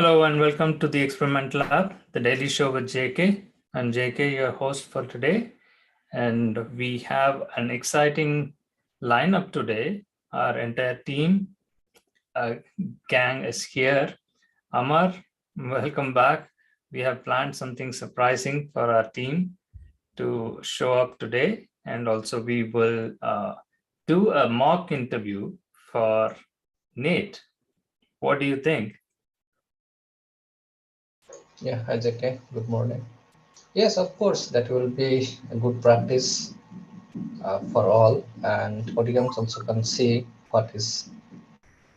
Hello and welcome to the Experiment Lab, the daily show with JK. I'm JK, your host for today, and we have an exciting lineup today. Our entire team, gang is here. Amar, welcome back. We have planned something surprising for our team to show up today, and also we will do a mock interview for Nate. What do you think? Yeah, hi JK. Good morning. Yes, of course, that will be a good practice for all, and audience also can see what is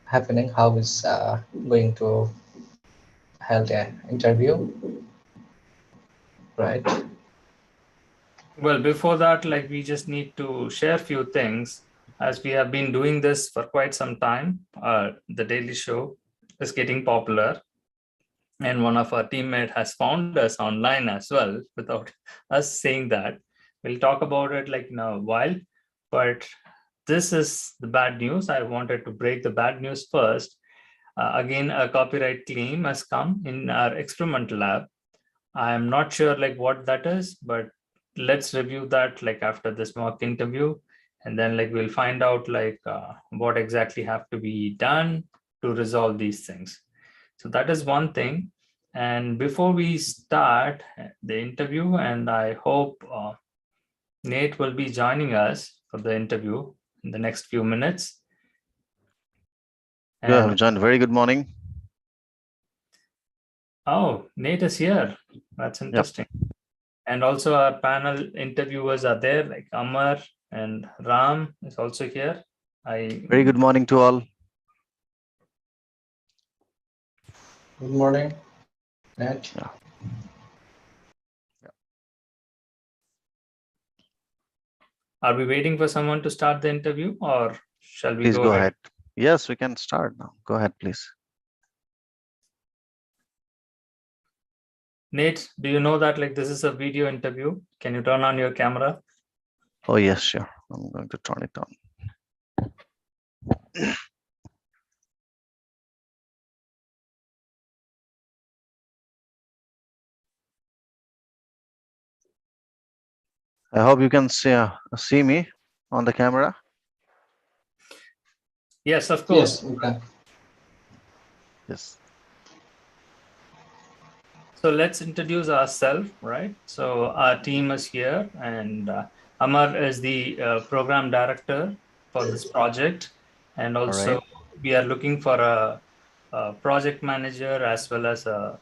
happening, how is going to held an interview, right? Well, before that, we just need to share a few things as we have been doing this for quite some time. The Daily Show is getting popular, and one of our teammates has found us online as well without us saying that. We'll talk about it in a while, but this is the bad news. I wanted to break the bad news first. Again, a copyright claim has come in our experimental lab. I'm not sure what that is, but let's review that after this mock interview, and then we'll find out what exactly have to be done to resolve these things. So that is one thing. And before we start the interview, and I hope Nate will be joining us for the interview in the next few minutes. Yeah, John, very good morning. Oh, Nate is here. That's interesting. Yep. And also our panel interviewers are there, like Amar and Ram is also here. Very good morning to all. Good morning, Nat. Yeah. Are we waiting for someone to start the interview, or shall we please go ahead? Yes, we can start now. Go ahead, please. Nate, do you know that this is a video interview? Can you turn on your camera? Oh, yes, sure. I'm going to turn it on. I hope you can see me on the camera. Yes, of course. Yes, we can. Yes. So let's introduce ourselves, right? So our team is here, and Amar is the program director for this project. And also we are looking for a project manager as well as a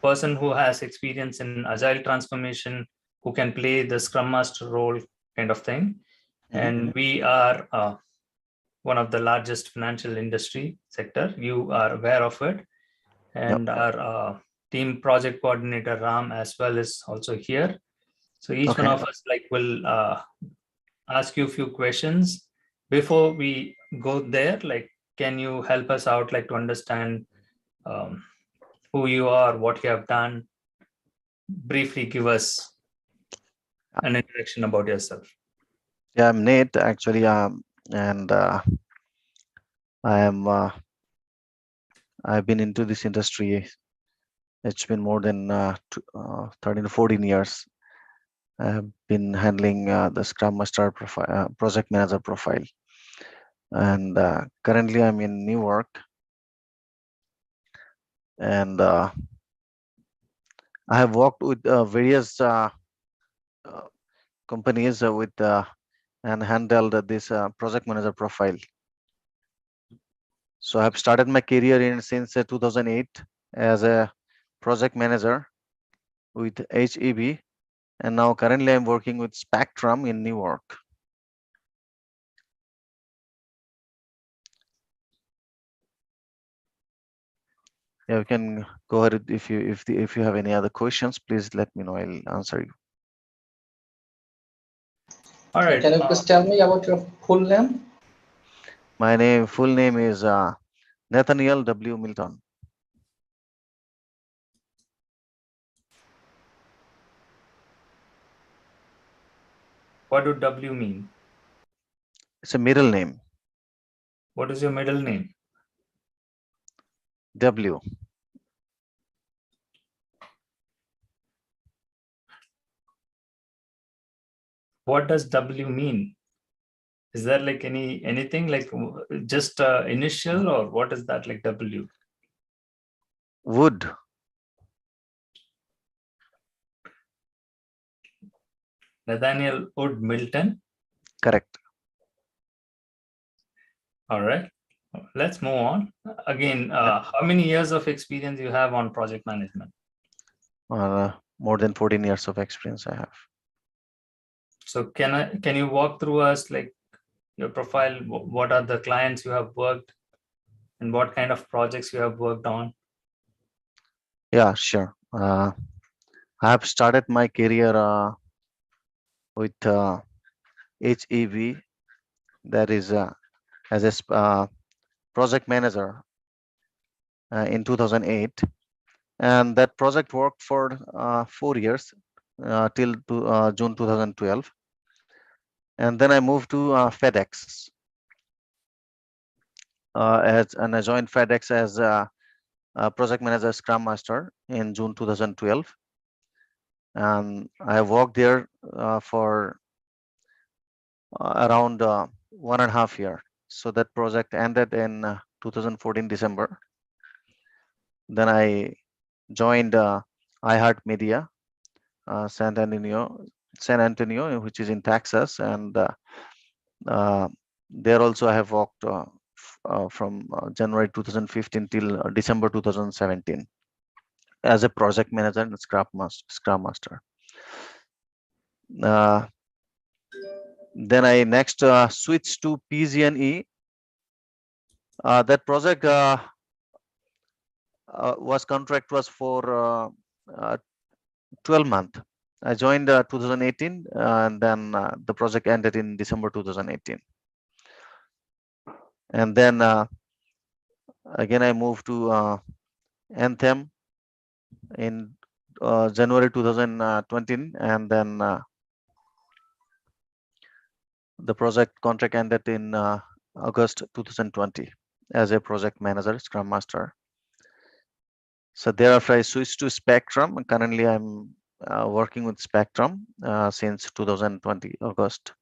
person who has experience in agile transformation, who can play the Scrum Master role kind of thing. And we are one of the largest financial industry sector. You are aware of it. And our team project coordinator Ram as well is also here. So each one of us will ask you a few questions. Before we go there, can you help us out to understand who you are, what you have done? Briefly give us an introduction about yourself. Yeah, I'm Nate actually, and I've been into this industry. It's been more than 13 to 14 years. I've been handling the Scrum Master profile, project manager profile, and currently I'm in Newark, and I have worked with various companies with and handled this project manager profile. So I have started my career since 2008 as a project manager with HEB, and now currently I'm working with Spectrum in Newark. Yeah, you can go ahead if you have any other questions. Please let me know. I'll answer you. All right. Can you please tell me about your full name? My full name is Nathaniel W. Milton. What do W mean? It's a middle name. What is your middle name? W. what does W mean? Is there like anything like just initial, or what is that like W? Wood. Nathaniel Wood Milton. Correct. All right. Let's move on. Again, how many years of experience you have on project management? More than 14 years of experience I have. So can you walk through us like your profile? What are the clients you have worked, and what kind of projects you have worked on? Yeah, sure. I have started my career with HEV, that is as a project manager in 2008, and that project worked for 4 years till June 2012, and then I moved to FedEx and I joined FedEx as a project manager Scrum Master in June 2012, and I worked there for around 1.5 years. So that project ended in 2014 December. Then I joined iHeartMedia, San Antonio, which is in Texas, and there also I have worked from January 2015 till December 2017 as a project manager and Scrum Master. Then I next switched to PG&E. That project contract was for 12 months. I joined 2018, and then the project ended in December 2018. And then again I moved to Anthem in January 2020, and then the project contract ended in August 2020 as a project manager, Scrum Master. So thereafter I switched to Spectrum, and currently I'm working with Spectrum since 2020 August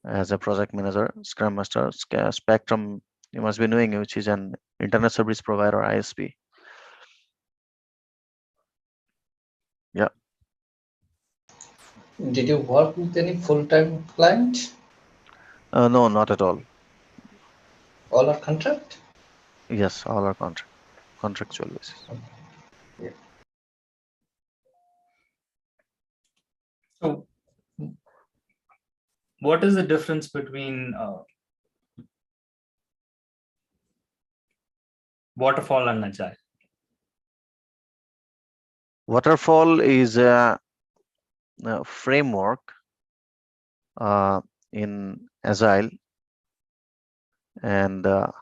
as a project manager, Scrum Master. Spectrum, you must be knowing, which is an internet service provider, ISP. Yeah. Did you work with any full-time client? No, not at all. All are contract? Yes, all are contractual basis. Yeah. So what is the difference between waterfall and agile? Waterfall is a framework in Agile, and so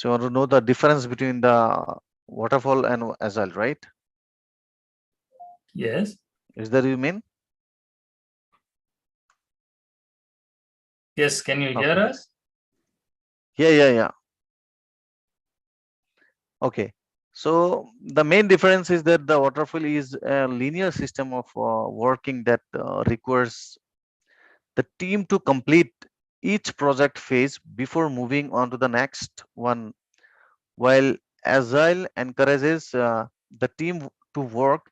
you want to know the difference between the waterfall and Agile, right? Yes. Is that you mean? Yes. Can you hear Okay. us? Yeah. Okay. So the main difference is that the waterfall is a linear system of working that requires the team to complete each project phase before moving on to the next one, while Agile encourages the team to work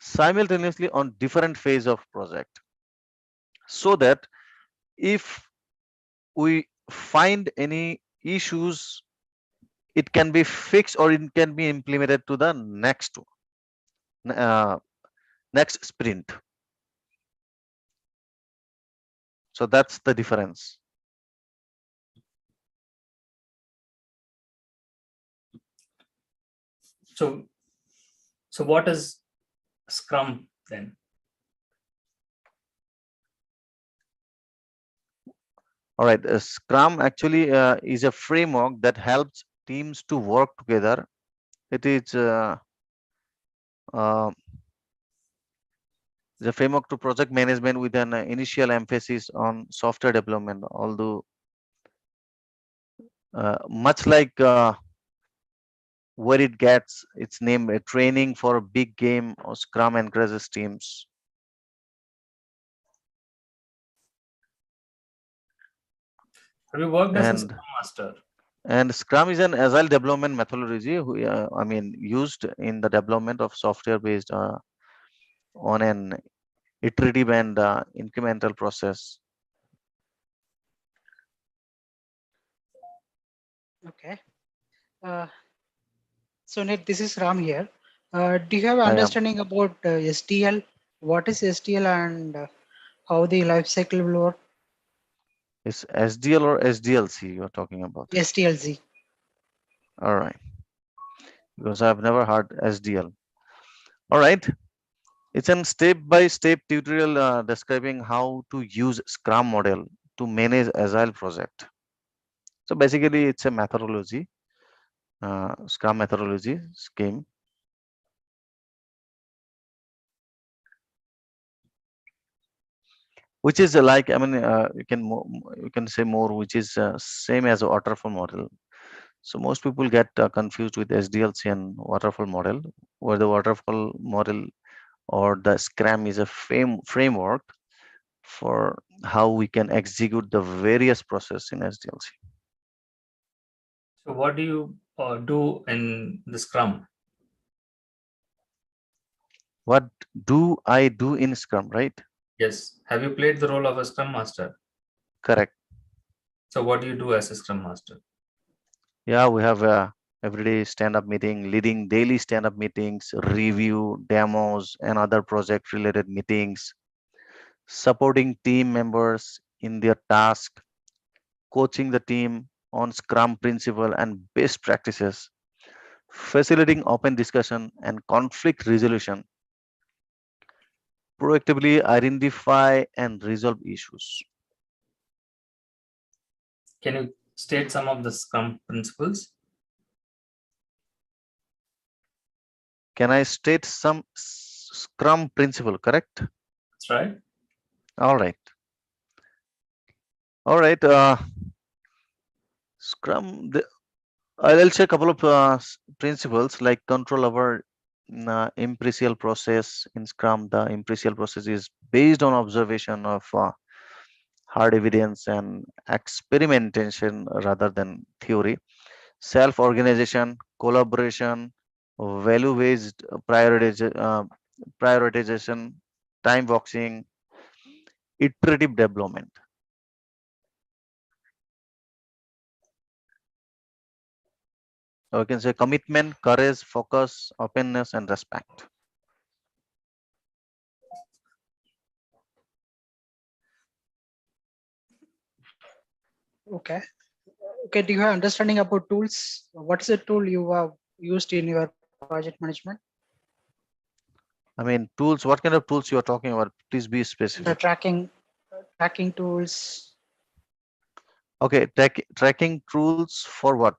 simultaneously on different phase of project, so that if we find any issues, it can be fixed or it can be implemented to the uh, next sprint. So that's the difference. So what is Scrum then? All right, Scrum actually is a framework that helps teams to work together. It is the framework to project management with an initial emphasis on software development, although much like where it gets its name, a training for a big game, or Scrum encourages teams. Have you worked as a And Scrum Master? Scrum is an agile development methodology, I mean, used in the development of software based on an iterative and incremental process. Okay. Uh, so Ned, this is Ram here. Do you have I am. understanding about STL? What is STL and how the life cycle will work? It's SDL or SDLC you're talking about? STLZ. All right, because I've never heard SDL. All right, it's a step-by-step tutorial describing how to use Scrum model to manage agile project. So basically, it's a methodology, Scrum methodology scheme, which is like, I mean, you can say more, which is same as a waterfall model. So most people get confused with SDLC and waterfall model, where the waterfall model or the Scrum is a framework for how we can execute the various process in SDLC. So what do you do in the Scrum? What do I do in Scrum, right? Yes. Have you played the role of a Scrum Master? Correct. So what do you do as a Scrum Master? Yeah, we have a everyday stand-up meeting, leading daily stand-up meetings, review, demos, and other project-related meetings, supporting team members in their task, coaching the team on Scrum principle and best practices, facilitating open discussion and conflict resolution, proactively identify and resolve issues. Can you state some of the Scrum principles? Can I state some Scrum principle, correct? That's right. All right. All right. Scrum, I'll share a couple of principles like control over impartial process in Scrum. The impartial process is based on observation of hard evidence and experimentation rather than theory. Self-organization, collaboration, value-based prioritization, time boxing, iterative development. Or you can say commitment, courage, focus, openness, and respect. Okay. Okay. Do you have understanding about tools? What is the tool you have used in your project management? I mean, tools, what kind of tools you are talking about? Please be The specific. tracking tools. Okay, tracking tools for what?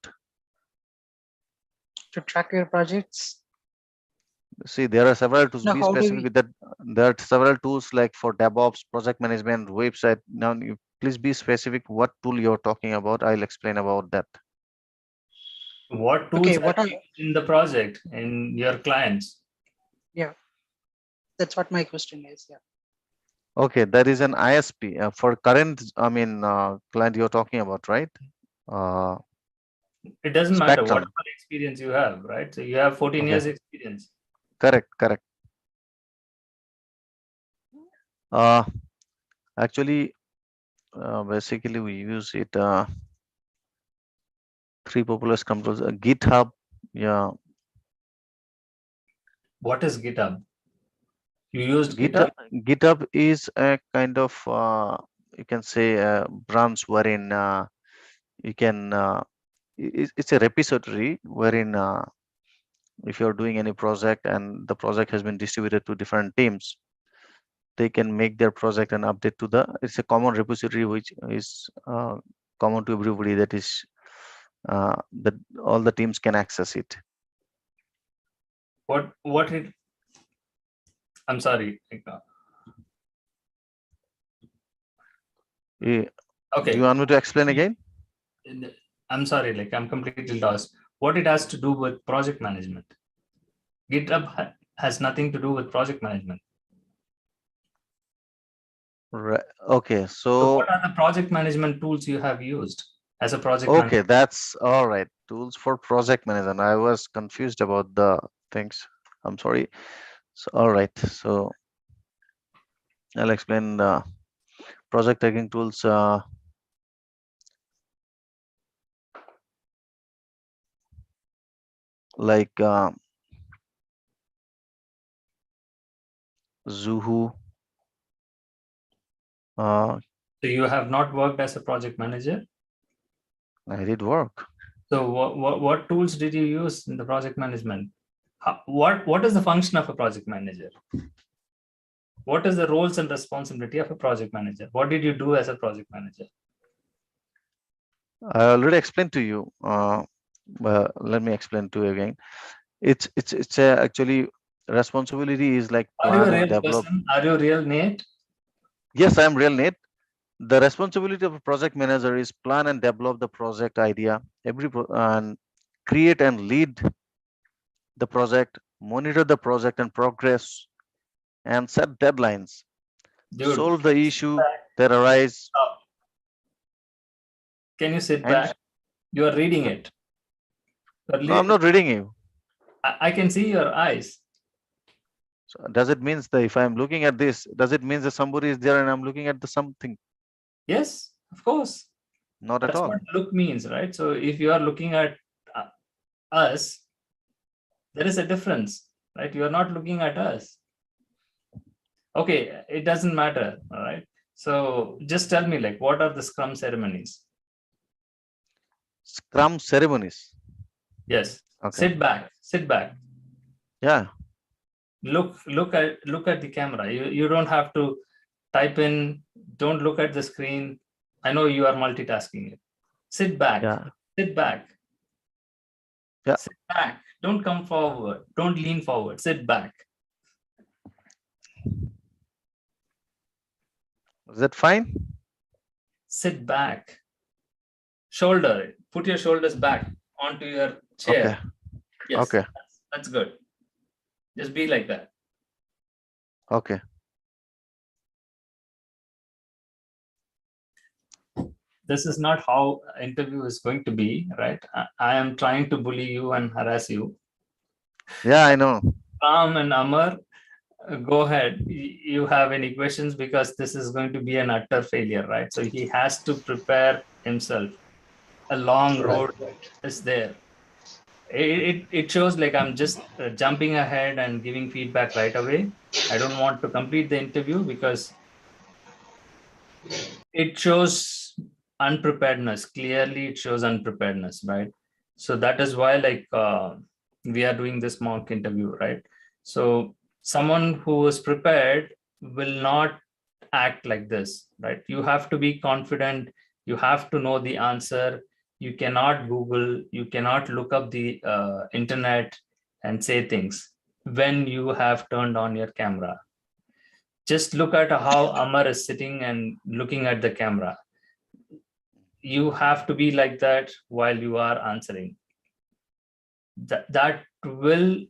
To track your projects. See, there are several tools. Now, Be how do specific we? with that. There are several tools like for DevOps, project management, website. Now, you please be specific what tool you're talking about. I'll explain about that. What tools Okay. are What are? used in the project in your clients? Yeah. That's what my question is. Yeah. Okay, there is an ISP for current, I mean, client you're talking about, right? Uh, It doesn't matter Spectrum. whatever experience you have, right? So you have 14 Okay. years experience. Correct. Actually, basically we use it. Three popular Scrum tools. GitHub. Yeah. What is GitHub? You used GitHub? GitHub is a kind of you can say a branch wherein you can it's a repository wherein if you're doing any project and the project has been distributed to different teams, they can make their project and update to the, it's a common repository which is common to everybody, that is that all the teams can access it. What it, I'm sorry. Do Okay. you want me to explain again? I'm sorry, like I'm completely lost. What it has to do with project management? GitHub has nothing to do with project management. Right. Okay. So So, what are the project management tools you have used as a project okay, manager? that's all right. Tools for project management. I was confused about the things. I'm sorry. So, all right. So I'll explain project tagging tools. Like Zuhu. So you have not worked as a project manager. I did work. So what tools did you use in the project management? What is the function of a project manager? What is the roles and responsibility of a project manager? What did you do as a project manager? I already explained to you. Let me explain to you again. It's actually responsibility is like Are you a plan and real develop. person? Are you real Nate? Yes, I'm real Nate. The responsibility of a project manager is plan and develop the project idea, and create and lead the project, monitor the project and progress, and set deadlines, Dude, solve the issue that arise. stop. Can you sit And back? You are reading it. no, I'm not reading you. I can see your eyes. So does it means that if I'm looking at this, does it mean that somebody is there and I'm looking at the something? Yes, of course. Not at That's all. what look means, right? So if you are looking at us, there is a difference, right? You are not looking at us. Okay, it doesn't matter, all right? So just tell me, like, what are the Scrum ceremonies? Scrum ceremonies. Yes. Okay. Sit back. Sit back. Yeah. Look at the camera. You don't have to type in. Don't look at the screen. I know you are multitasking it. Sit back. Yeah. Sit back. Yeah. Sit back. Don't come forward. Don't lean forward. Sit back. Is that fine? Sit back. Shoulder. Put your shoulders back onto your chair. Okay. Yes. Okay. That's good. Just be like that. Okay. This is not how interview is going to be, right? I am trying to bully you and harass you. Yeah, I know. Ram and Amar, go ahead. You have any questions, because this is going to be an utter failure, right? So he has to prepare himself. A long road is there. It shows like I'm just jumping ahead and giving feedback right away. I don't want to complete the interview because it shows unpreparedness. Clearly it shows unpreparedness, right? So that is why, like, we are doing this mock interview, right? So someone who is prepared will not act like this, right? You have to be confident. You have to know the answer. You cannot Google, you cannot look up the internet and say things when you have turned on your camera. Just look at how Amar is sitting and looking at the camera. You have to be like that while you are answering. That will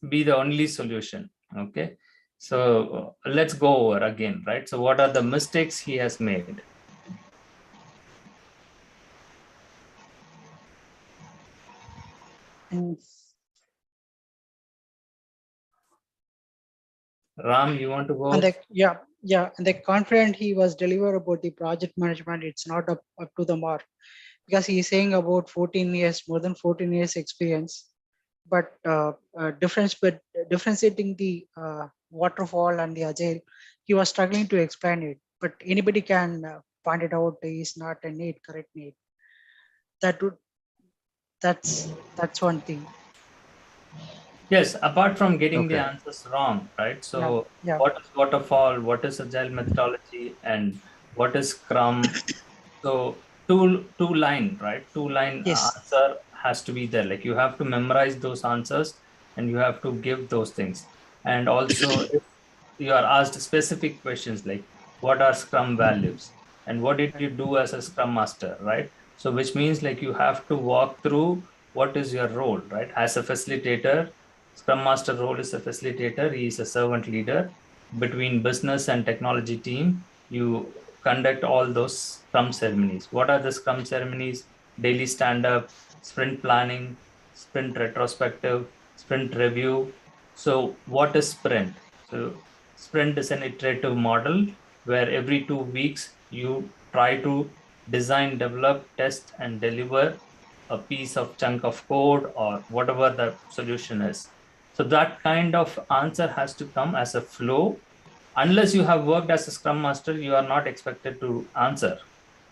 be the only solution. Okay. So let's go over again, right? So what are the mistakes he has made? Ram, you want to go? And and the confident he was deliver about the project management, it's not up to the mark, because he's saying about 14 years, more than 14 years experience, but differentiating the waterfall and the agile, he was struggling to explain it. But anybody can point it out. He's not a need, correct need. That's one thing. Yes, apart from getting the answers wrong, right? So what is waterfall, what is agile methodology, and what is Scrum? So two line, right? Two line answer has to be there. Like you have to memorize those answers and you have to give those things. And also if you are asked specific questions like what are Scrum values? and what did you do as a Scrum Master, right? So which means like you have to walk through what is your role, right? As a facilitator, Scrum Master role is a facilitator. He is a servant leader between business and technology team. You conduct all those Scrum ceremonies. What are the Scrum ceremonies? Daily stand-up, sprint planning, sprint retrospective, sprint review. So what is sprint? So sprint is an iterative model where every 2 weeks you try to design, develop, test, and deliver a piece of chunk of code or whatever the solution is. So that kind of answer has to come as a flow. Unless you have worked as a Scrum Master, you are not expected to answer.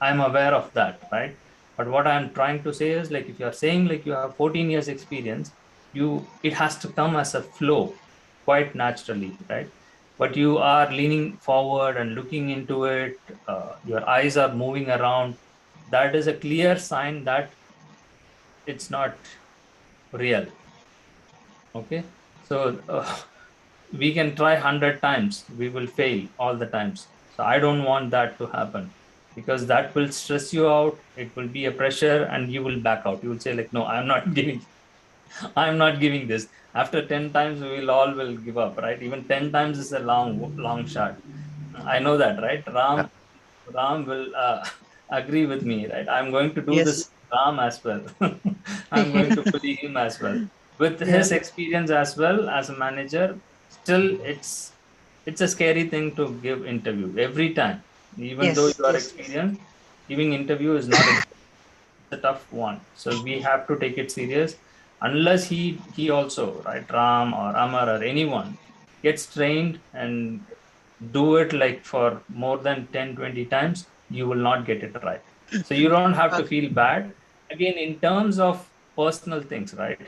I'm aware of that, right? But what I'm trying to say is like, if you're saying like you have 14 years experience, it has to come as a flow quite naturally, right? But you are leaning forward and looking into it, your eyes are moving around. That is a clear sign that it's not real. Okay, so we can try 100 times, we will fail all the times. So I don't want that to happen, because that will stress you out. It will be a pressure and you will back out. You will say like, no, I'm not giving this. After 10 times we will give up, right? Even 10 times is a long shot. I know that, right? Ram will agree with me, right? I'm going to do Yes. this Ram as well. I'm going to bully him as well. With Yeah. his experience as well as a manager, still it's a scary thing to give interview every time. Even though Yes. you are Yes. experienced, giving interview is not a tough one. So we have to take it serious. Unless he also, right, Ram or Amar or anyone gets trained and do it like for more than 10-20 times, you will not get it right. So you don't have to feel bad. Again, in terms of personal things, right?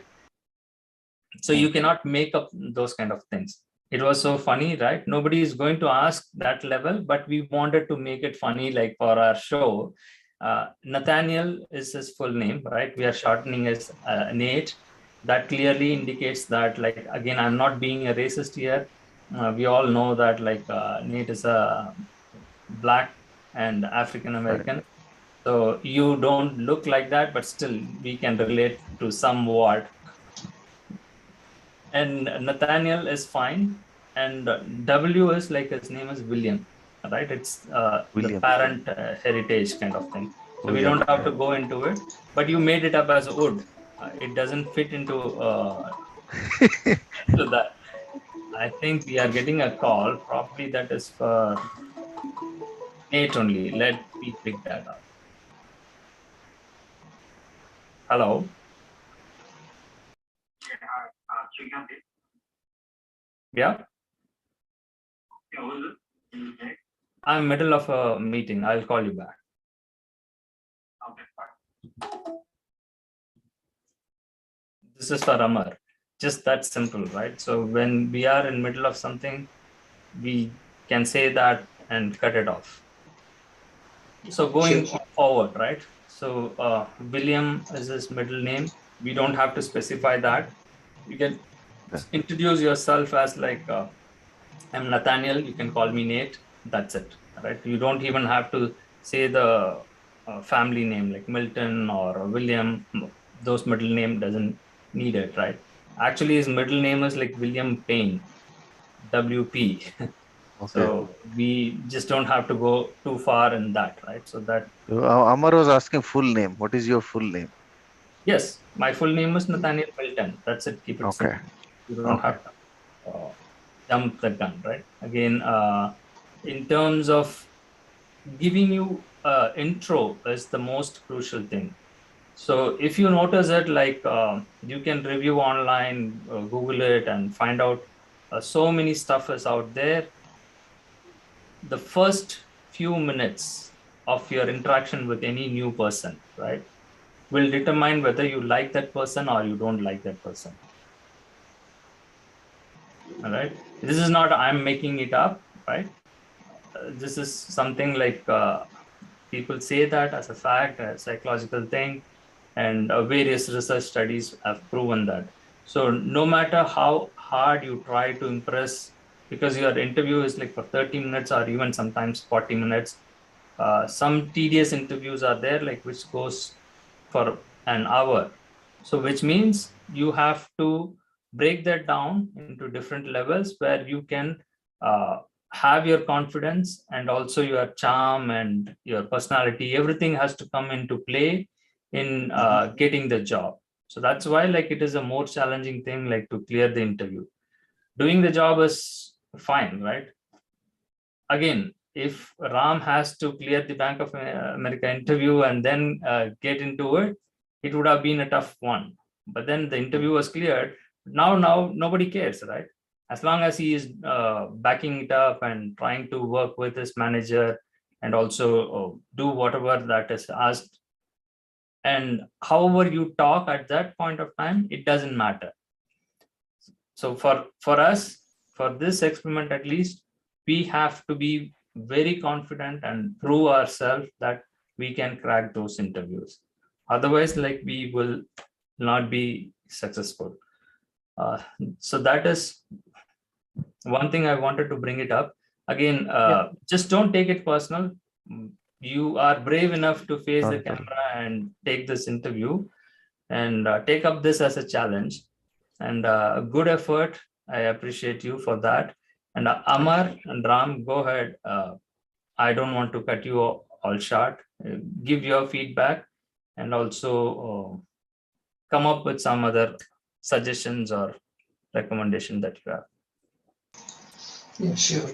So you cannot make up those kind of things. It was so funny, right? Nobody is going to ask that level, but we wanted to make it funny, like for our show. Nathaniel is his full name, right? We are shortening as Nate. That clearly indicates that, like, again, I'm not being a racist here. We all know that, like, Nate is a Black and African American. So you don't look like that, but still we can relate to somewhat. And Nathaniel is fine. And W is like, his name is William, right? It's the William. parent heritage kind of thing. So we William, don't have okay. to go into it, but you made it up as wood. It doesn't fit into to that. I think we are getting a call. Probably that is for Nate only. Let me pick that up. Hello. Yeah. I'm middle of a meeting. I'll call you back. This is for Amar. Just that simple, right? So when we are in middle of something, we can say that and cut it off. So going forward, right? So William is his middle name. We don't have to specify that. You can introduce yourself as like, I'm Nathaniel. You can call me Nate. That's it, right? You don't even have to say the family name like Milton or William. Those middle name doesn't need it, right? Actually, his middle name is like William Payne, WP. Okay. So we just don't have to go too far in that, right? So that. Amar was asking full name. What is your full name? Yes, my full name is Nathaniel Milton. That's it. Keep it simple. You don't have to jump the gun, right? Again, in terms of giving you intro is the most crucial thing. So if you notice it, like you can review online, Google it and find out so many stuff is out there. The first few minutes of your interaction with any new person, right, will determine whether you like that person or you don't like that person. All right. This is not, I'm making it up, right? This is something like people say that as a fact, a psychological thing, and various research studies have proven that. So no matter how hard you try to impress, because your interview is like for 30 minutes or even sometimes 40 minutes, Some tedious interviews are there, like which goes for an hour. So which means you have to break that down into different levels where you can have your confidence and also your charm and your personality. Everything has to come into play in getting the job. So that's why like it is a more challenging thing, like to clear the interview. Doing the job is fine, right? Again, if Ram has to clear the Bank of America interview and then get into it, it would have been a tough one. But then the interview was cleared. Now nobody cares, right? As long as he is backing it up and trying to work with his manager and also do whatever that is asked. And however you talk at that point of time, it doesn't matter. So for us, for this experiment at least, we have to be very confident and prove ourselves that we can crack those interviews. Otherwise, like we will not be successful. So that is one thing I wanted to bring it up. Again, just don't take it personal. You are brave enough to face the camera and take this interview and take up this as a challenge. And good effort. I appreciate you for that. And Amar and Ram, go ahead. I don't want to cut you all short. Give your feedback and also come up with some other suggestions or recommendation that you have. Yeah, sure.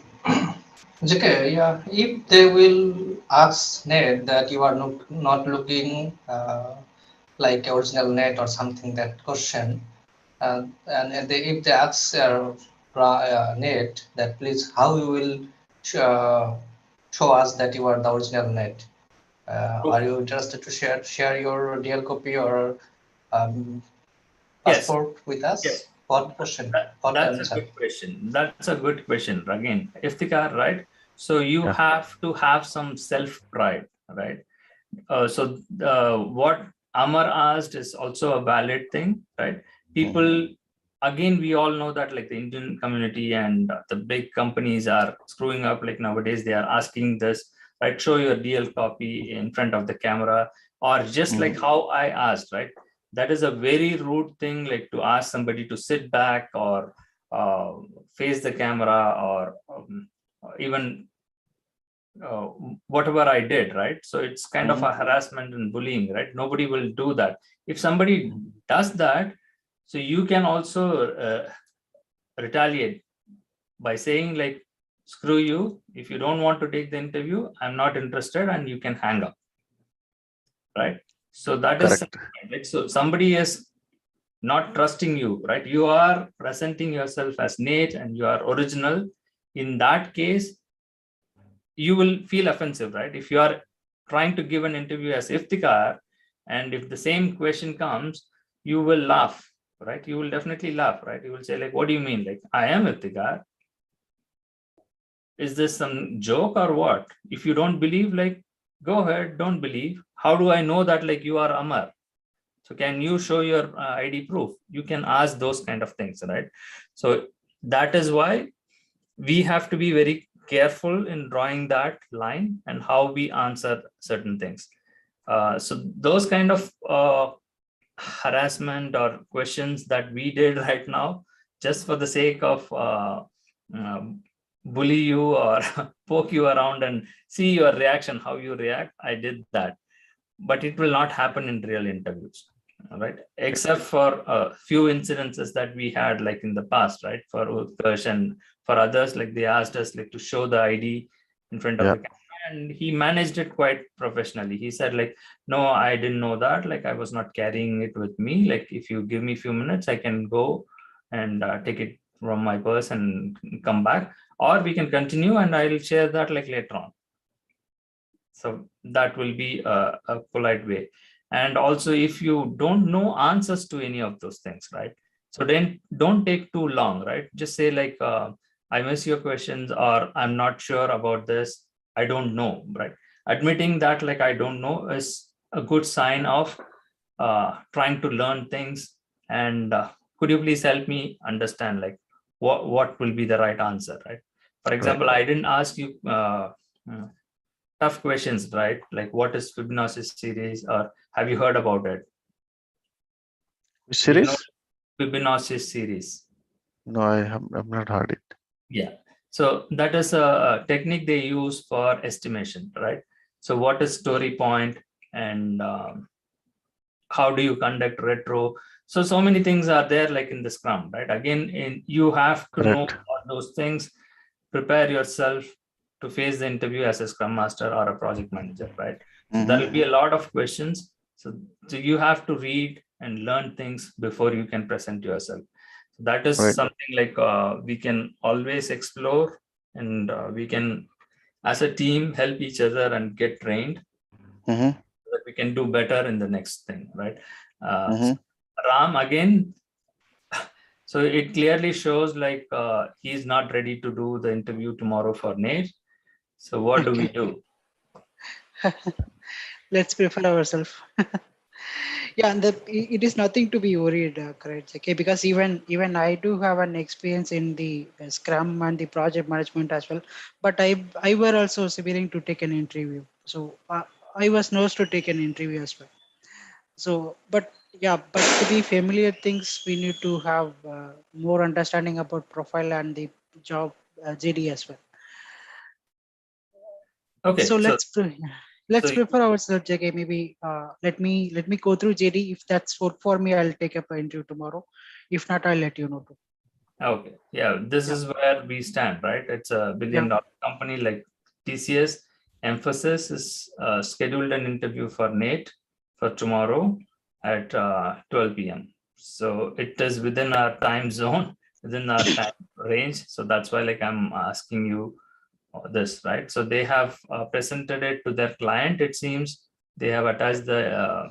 JK, yeah, if they will ask Ned that you are not looking like original Ned or something, that question, and if they ask Ned that please how you will show us that you are the original Ned, are you interested to share your DL copy or passport with us? Yes. What question? That's a good question. That's a good question. Again, Iftikhar, right? So you have to have some self-pride, right? So what Amar asked is also a valid thing, right? People, again, we all know that like the Indian community and the big companies are screwing up. Like nowadays, they are asking this, right? Show your DL copy in front of the camera, or just like how I asked, right? That is a very rude thing, like to ask somebody to sit back or face the camera or even whatever I did, right? So it's kind of a harassment and bullying, right? Nobody will do that. If somebody does that, so you can also retaliate by saying like, screw you, if you don't want to take the interview, I'm not interested, and you can hang up, right? So that is like, so somebody is not trusting you, right? You are presenting yourself as Nate and you are original. In that case, you will feel offensive, right? If you are trying to give an interview as Iftikhar, and if the same question comes, you will laugh, right? You will definitely laugh, right? You will say like, what do you mean? Like, I am Iftikhar. Is this some joke or what? If you don't believe, like, go ahead, don't believe. How do I know that like you are Amar? So can you show your ID proof? You can ask those kind of things, right? So that is why we have to be very careful in drawing that line and how we answer certain things. So those kind of harassment or questions that we did right now, just for the sake of bully you or poke you around and see your reaction, how you react, I did that. But it will not happen in real interviews, right? Except for a few incidences that we had like in the past, right? For Utkarsh and for others, like they asked us like to show the ID in front of the camera, and he managed it quite professionally. He said like, no, I didn't know that. Like I was not carrying it with me. Like if you give me a few minutes, I can go and take it from my purse and come back, or we can continue and I'll share that like later on. So that will be a polite way. And also if you don't know answers to any of those things, right? So then don't take too long, right? Just say like, I miss your questions, or I'm not sure about this. I don't know, right? Admitting that like I don't know is a good sign of trying to learn things. And could you please help me understand like what will be the right answer, right? For example, I didn't ask you tough questions, right? Like what is Fibonacci series, or have you heard about it? Which Do you know series? Fibonacci series? No, I've not heard it. Yeah. So that is a technique they use for estimation, right? So what is story point, and how do you conduct retro? So many things are there, like in the Scrum, right? Again, you have to know Correct. all those things, prepare yourself to face the interview as a Scrum Master or a project manager, right? So there will be a lot of questions. So you have to read and learn things before you can present yourself. So that is Right. something like we can always explore, and we can, as a team, help each other and get trained Mm-hmm. so that we can do better in the next thing, right? Mm-hmm. Ram, again, so it clearly shows like he's not ready to do the interview tomorrow for Nate. So what do we do? Let's prepare ourselves. Yeah, and it is nothing to be worried, correct? Okay, because even I do have an experience in the Scrum and the project management as well, but I were also willing to take an interview, so I was knows to take an interview as well. So, but yeah, but to be familiar things, we need to have more understanding about profile and the job JD as well. Okay, So so let's so prepare ourselves, JK. Maybe let me go through JD. If that's for me, I'll take up an interview tomorrow. If not, I'll let you know too. okay, yeah, this Yeah, is where we stand, right? It's a $1 yeah, billion company like TCS. Mphasis is scheduled an interview for Nate for tomorrow at 12 p.m. So it is within our time zone, within our time range. So that's why, like, I'm asking you this, right? So they have presented it to their client. It seems they have attached the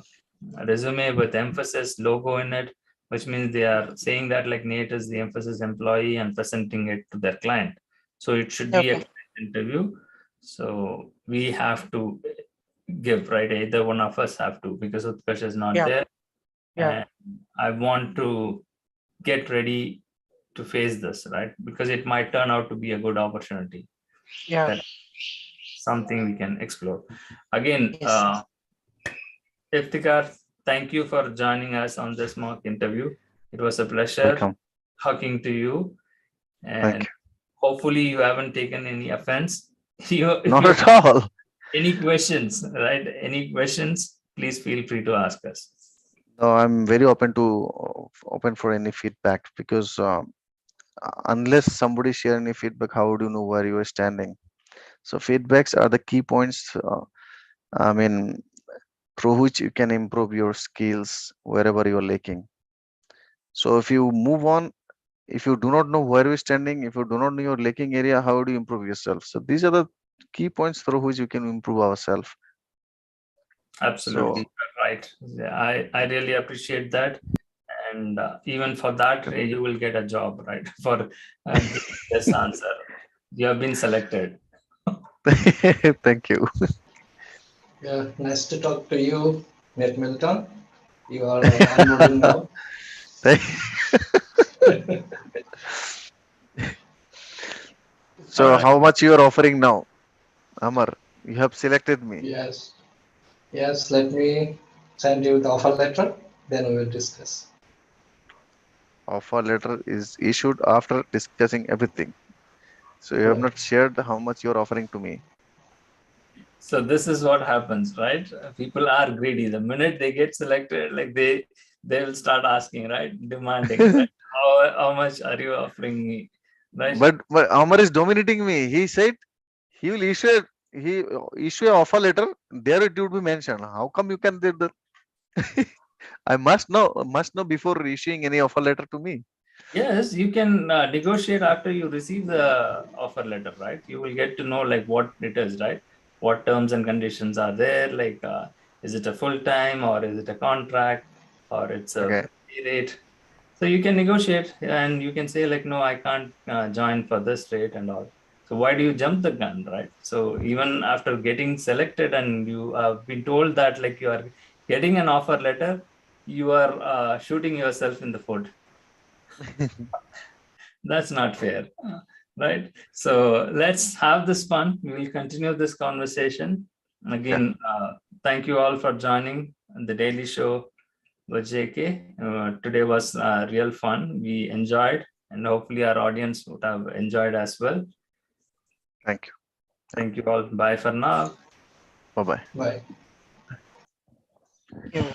resume with Mphasis logo in it, which means they are saying that like Nate is the Mphasis employee and presenting it to their client. So it should be a okay, interview. So we have to give, right? Either one of us have to, because Utkarsh is not yeah, there. yeah, And I want to get ready to face this, right? Because it might turn out to be a good opportunity. yeah. That something we can explore. Again, Yes, Iftikhar, thank you for joining us on this mock interview. It was a pleasure Welcome. talking to you, Thank and you. hopefully you haven't taken any offense. If Not you at have all. any questions, right? Any questions, please feel free to ask us. No, I'm very open to open for any feedback because unless somebody share any feedback, how would you know where you are standing? So feedbacks are the key points. I mean, through which you can improve your skills wherever you are lacking. So if you move on, if you do not know where you're standing, if you do not know your lacking area, how do you improve yourself? So these are the key points through which you can improve ourselves. Absolutely, So you're right. Yeah, I really appreciate that. And even for that, you will get a job, right? For giving this answer. You have been selected. thank you. Yeah, nice to talk to you, Nate Milton. You are onboarding now. All So right. how much you are offering now, Amar? You have selected me. Yes, yes. Let me send you the offer letter. Then we will discuss. Offer letter is issued after discussing everything. So you have not Correct. shared how much you are offering to me. So this is what happens, right? People are greedy. The minute they get selected, like they will start asking, right? Demanding, right? How much are you offering me? Right? But Amar is dominating me. He said he will he issue a offer letter. There it would be mentioned. How come you can do that? I must know before issuing any offer letter to me. Yes, you can negotiate after you receive the offer letter, right? You will get to know like what it is, right? What terms and conditions are there? Like, is it a full time, or is it a contract, or it's a Okay. pay rate? So you can negotiate and you can say like, no, I can't join for this rate and all. So why do you jump the gun, right? So even after getting selected and you have been told that like you are getting an offer letter, you are shooting yourself in the foot. That's not fair. right? So let's have this fun. We will continue this conversation. Again, thank you all for joining the Daily Show with JK. Today was real fun. We enjoyed, and hopefully our audience would have enjoyed as well. Thank you. Thank you all. Bye for now. Bye-bye. Bye. Yeah.